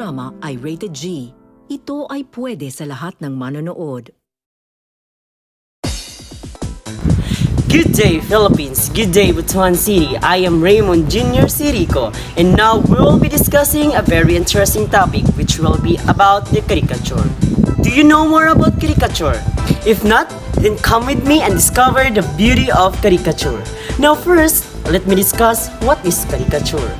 programa ay rated G. Ito ay pwede sa lahat ng manonood. Good day, Philippines. Good day, Butuan City. I am Raymond Jr. Sirico, and now we will be discussing a very interesting topic, which will be about the caricature. Do you know more about caricature? If not, then come with me and discover the beauty of caricature. Now first, let me discuss what is caricature.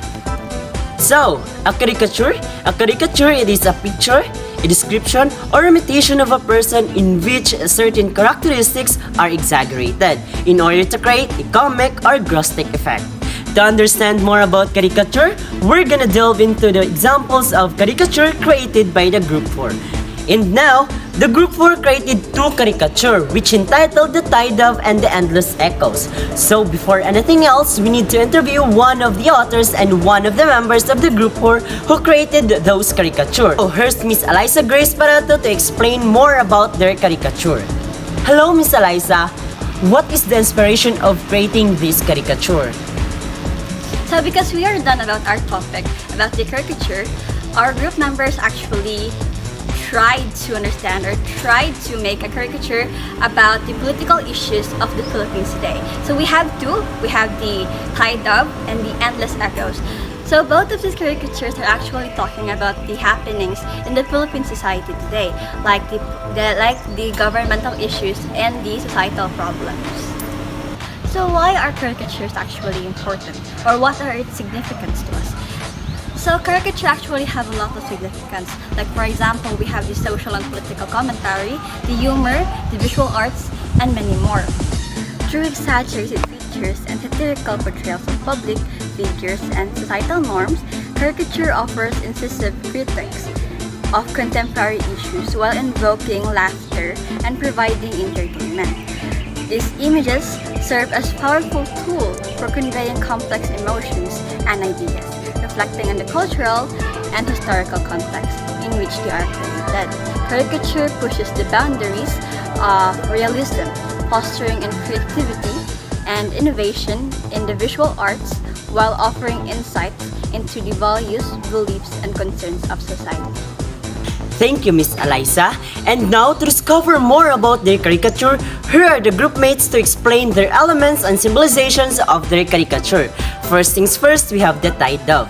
So, a caricature it is a picture, a description, or imitation of a person in which certain characteristics are exaggerated in order to create a comic or grotesque effect. To understand more about caricature, we're gonna delve into the examples of caricature created by the Group 4. And now, the Group 4 created two caricature which entitled The Tide Of and The Endless Echoes. So before anything else, we need to interview one of the authors and one of the members of the Group 4 who created those caricature. So here's Miss Eliza Grace Parato to explain more about their caricature. Hello Miss Eliza, what is the inspiration of creating this caricature? So because we are done about our topic, about the caricature, our group members actually tried to understand or tried to make a caricature about the political issues of the Philippines today. So we have two. We have the Tide Of and the Endless Echoes. So both of these caricatures are actually talking about the happenings in the Philippine society today, like the governmental issues and the societal problems. So why are caricatures actually important, or what are its significance to us? So caricature actually have a lot of significance. Like for example, we have the social and political commentary, the humor, the visual arts, and many more. Through exaggerated features and satirical portrayals of public figures and societal norms, caricature offers incisive critiques of contemporary issues while invoking laughter and providing entertainment. These images serve as powerful tools for conveying complex emotions and ideas, reflecting on the cultural and historical context in which they are created. Caricature pushes the boundaries of realism, fostering in creativity and innovation in the visual arts while offering insights into the values, beliefs, and concerns of society. Thank you, Miss Eliza. And now, to discover more about their caricature, here are the group mates to explain their elements and symbolizations of their caricature. First things first, we have the Tide Of.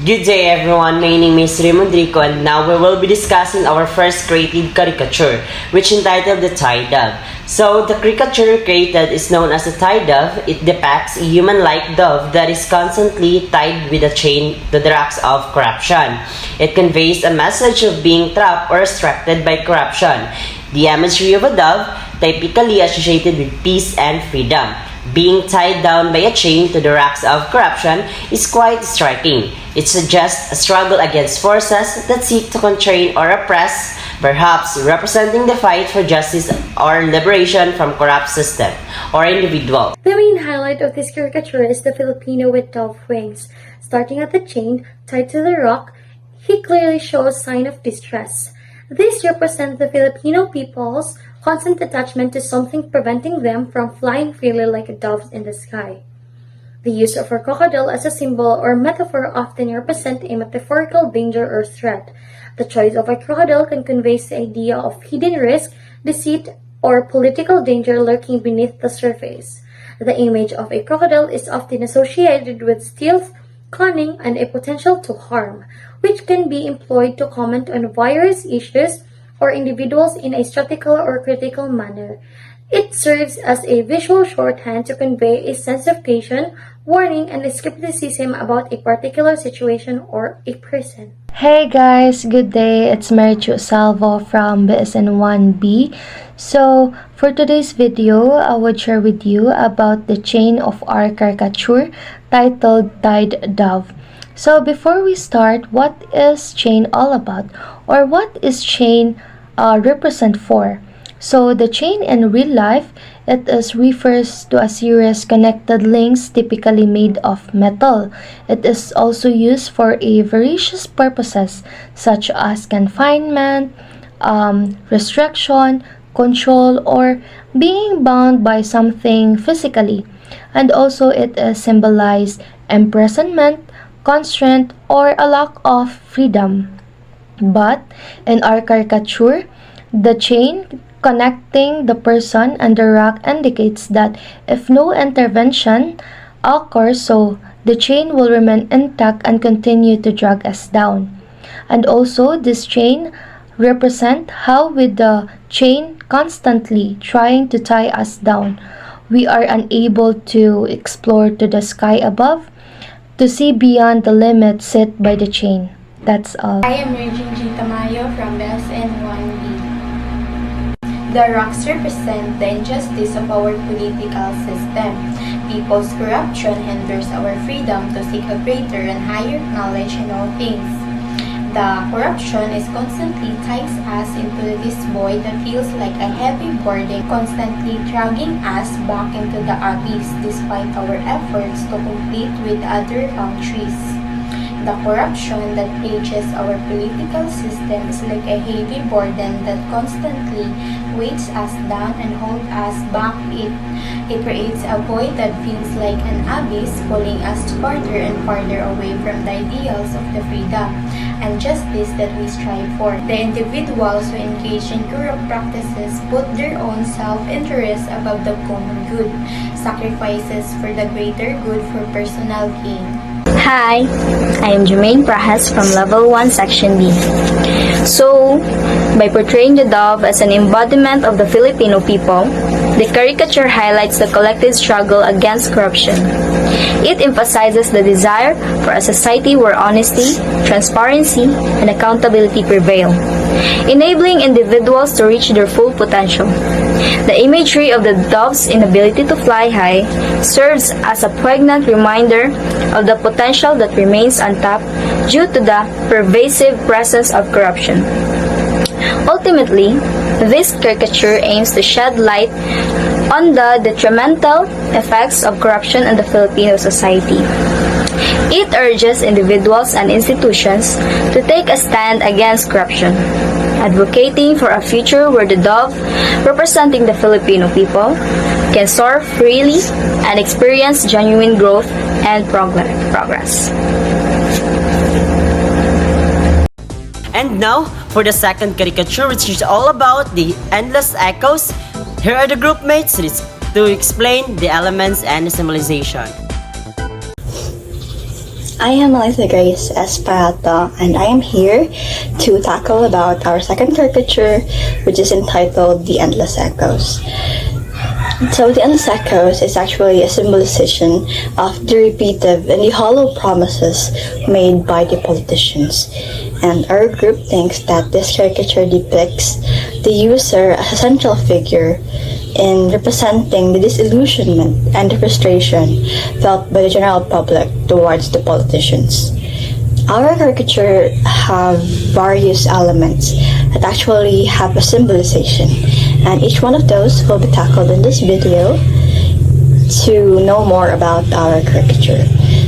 Good day everyone, my name is Raymond Rico, and now we will be discussing our first creative caricature, which entitled The Tide Of. So, the caricature created is known as the Tide Of. It depicts a human-like dove that is constantly tied with a chain to the racks of corruption. It conveys a message of being trapped or restricted by corruption. The imagery of a dove, typically associated with peace and freedom, being tied down by a chain to the racks of corruption, is quite striking. It suggests a struggle against forces that seek to constrain or oppress, perhaps representing the fight for justice or liberation from corrupt system or individual. The main highlight of this caricature is the Filipino with dove wings. Starting at the chain tied to the rock, he clearly shows sign of distress. This represents the Filipino people's constant attachment to something preventing them from flying freely like doves in the sky. The use of a crocodile as a symbol or metaphor often represents a metaphorical danger or threat. The choice of a crocodile can convey the idea of hidden risk, deceit, or political danger lurking beneath the surface. The image of a crocodile is often associated with stealth, cunning, and a potential to harm, which can be employed to comment on various issues or individuals in a strategical or critical manner. It serves as a visual shorthand to convey a sense of caution, warning, and skepticism about a particular situation or a person. Hey guys, good day. It's Marichu Salvo from BSN 1B. So, for today's video, I would share with you about the chain of our caricature titled Tide Dove. So, before we start, what is chain all about? Or what is chain represent for? So, the chain in real life, refers to a series connected links typically made of metal. It is also used for a various purposes such as confinement, restriction, control, or being bound by something physically. And also it symbolizes imprisonment, constraint, or a lack of freedom. But in our caricature, the chain connecting the person and the rock indicates that if no intervention occurs, so the chain will remain intact and continue to drag us down. And also, this chain represent how with the chain constantly trying to tie us down, we are unable to explore to the sky above, to see beyond the limits set by the chain. That's all. I am Regine G. Tamayo from BSN 1B. The rocks represent the injustice of our political system. People's corruption hinders our freedom to seek a greater and higher knowledge in all things. The corruption is constantly ties us into this void that feels like a heavy burden, constantly dragging us back into the abyss despite our efforts to compete with other countries. The corruption that plagues our political system is like a heavy burden that constantly weights us down and holds us back. It creates a void that feels like an abyss, pulling us farther and farther away from the ideals of the freedom and justice that we strive for. The individuals who engage in corrupt practices put their own self-interest above the common good, sacrifices for the greater good for personal gain. Hi, I am Jermaine Prajas from Level 1 Section B. So, by portraying the dove as an embodiment of the Filipino people, the caricature highlights the collective struggle against corruption. It emphasizes the desire for a society where honesty, transparency, and accountability prevail, enabling individuals to reach their full potential. The imagery of the dove's inability to fly high serves as a poignant reminder of the potential that remains untapped due to the pervasive presence of corruption. Ultimately, this caricature aims to shed light on the detrimental effects of corruption in the Filipino society. It urges individuals and institutions to take a stand against corruption, advocating for a future where the dove, representing the Filipino people, can soar freely and experience genuine growth and progress. And now, for the second caricature, which is all about the endless echoes, here are the group mates to explain the elements and the symbolization. I am Melissa Grace Esparato, and I am here to tackle about our second caricature, which is entitled The Endless Echoes. So the endless echoes is actually a symbolization of the repeated and the hollow promises made by the politicians. And our group thinks that this caricature depicts the user as a central figure in representing the disillusionment and the frustration felt by the general public towards the politicians. Our caricature have various elements that actually have a symbolization, and each one of those will be tackled in this video to know more about our caricature.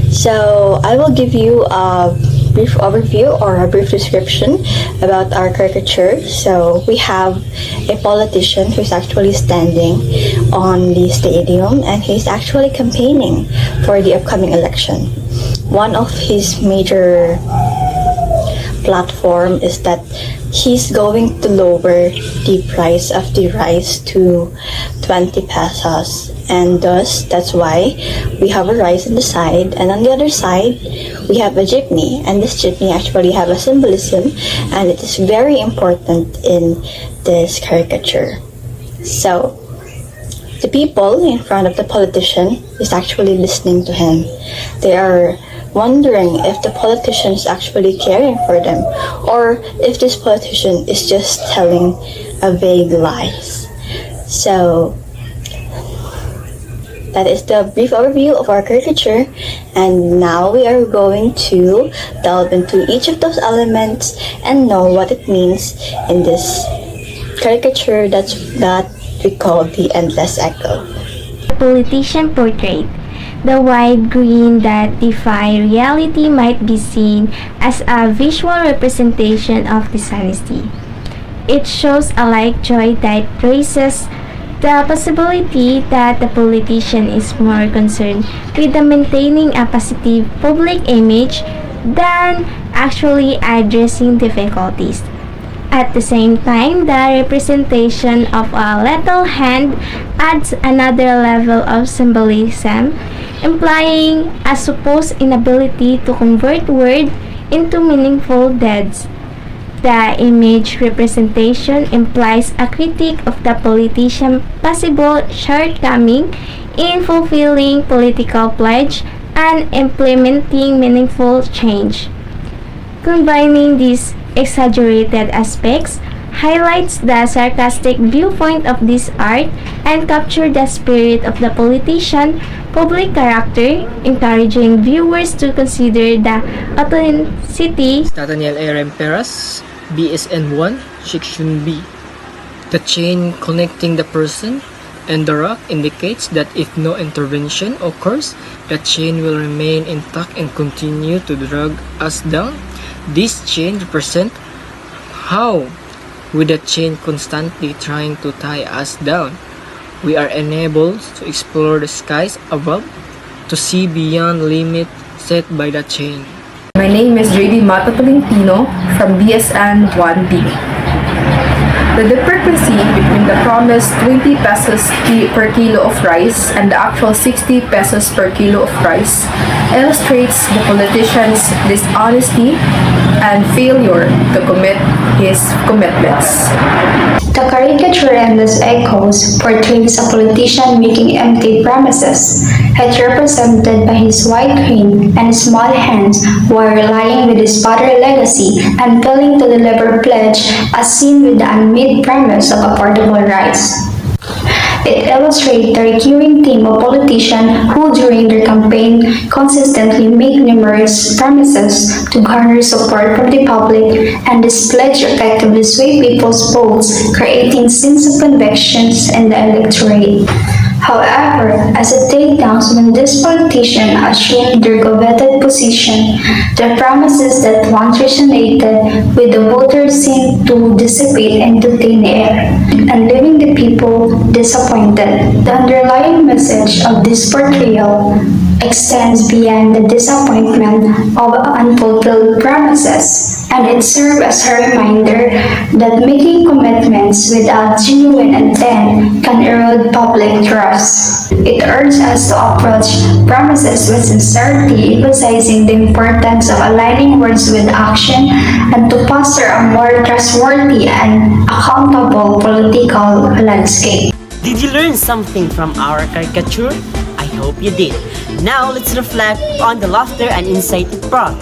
So I will give you a brief overview or a brief description about our caricature. So we have a politician who's actually standing on the stadium, and he's actually campaigning for the upcoming election. One of his major platform is that he's going to lower the price of the rice to 20 pesos, and thus that's why we have a rice on the side, and on the other side we have a jeepney, and this jeepney actually have a symbolism, and it is very important in this caricature. So the people in front of the politician is actually listening to him. They are wondering if the politician is actually caring for them, or if this politician is just telling a vague lies. So that is the brief overview of our caricature, and now we are going to delve into each of those elements and know what it means in this caricature that we call the endless echo. The politician portrait. The wide grin that defy reality might be seen as a visual representation of dishonesty. It shows a like joy that praises the possibility that the politician is more concerned with the maintaining a positive public image than actually addressing difficulties. At the same time, the representation of a lethal hand adds another level of symbolism, implying a supposed inability to convert word into meaningful deeds. The image representation implies a critique of the politician's possible shortcoming in fulfilling political pledge and implementing meaningful change. Combining these exaggerated aspects highlights the sarcastic viewpoint of this art and capture the spirit of the politician public character, encouraging viewers to consider the authenticity. Nathaniel A. Peras, BSN 1, Section B. The chain connecting the person and the rock indicates that if no intervention occurs, the chain will remain intact and continue to drag us down. This chain represents how, with the chain constantly trying to tie us down, we are enabled to explore the skies above, to see beyond limits set by the chain. My name is JD Mato Tolentino from BSN 1B. The discrepancy between the promised 20 pesos per kilo of rice and the actual 60 pesos per kilo of rice illustrates the politician's dishonesty and failure to commit his commitments. The caricature Endless Echoes portrays a politician making empty promises. It represented by his white crane and small hands while relying with his father legacy and failing to deliver pledge as seen with the unmade promise of affordable rice. It illustrates the recurring theme of politicians who during their campaign consistently make numerous promises to garner support from the public, and this pledge effectively sway people's votes, creating sense of convictions in the electorate. However, as it dawns when this politician assumed their coveted position, the promises that once resonated with the voters seemed to dissipate into thin air, and leaving the people disappointed. The underlying message of this portrayal extends beyond the disappointment of unfulfilled promises, and it serves as a reminder that making commitments without genuine intent can erode public trust. It urges us to approach promises with sincerity, emphasizing the importance of aligning words with action and to foster a more trustworthy and accountable political landscape. Did you learn something from our caricature? I hope you did. Now let's reflect on the laughter and insight it brought.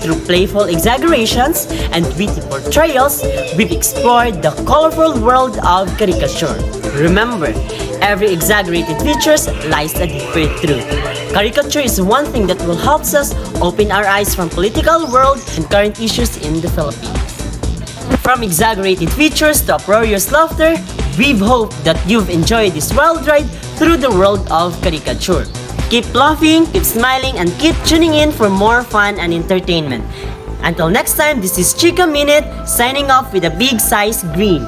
Through playful exaggerations and witty portrayals, we've explored the colorful world of caricature. Remember, every exaggerated feature lies a deeper truth. Caricature is one thing that will help us open our eyes from political world and current issues in the Philippines. From exaggerated features to uproarious laughter, we've hoped that you've enjoyed this wild ride through the world of caricature. Keep laughing, keep smiling, and keep tuning in for more fun and entertainment. Until next time, this is Chica Minute signing off with a big size green.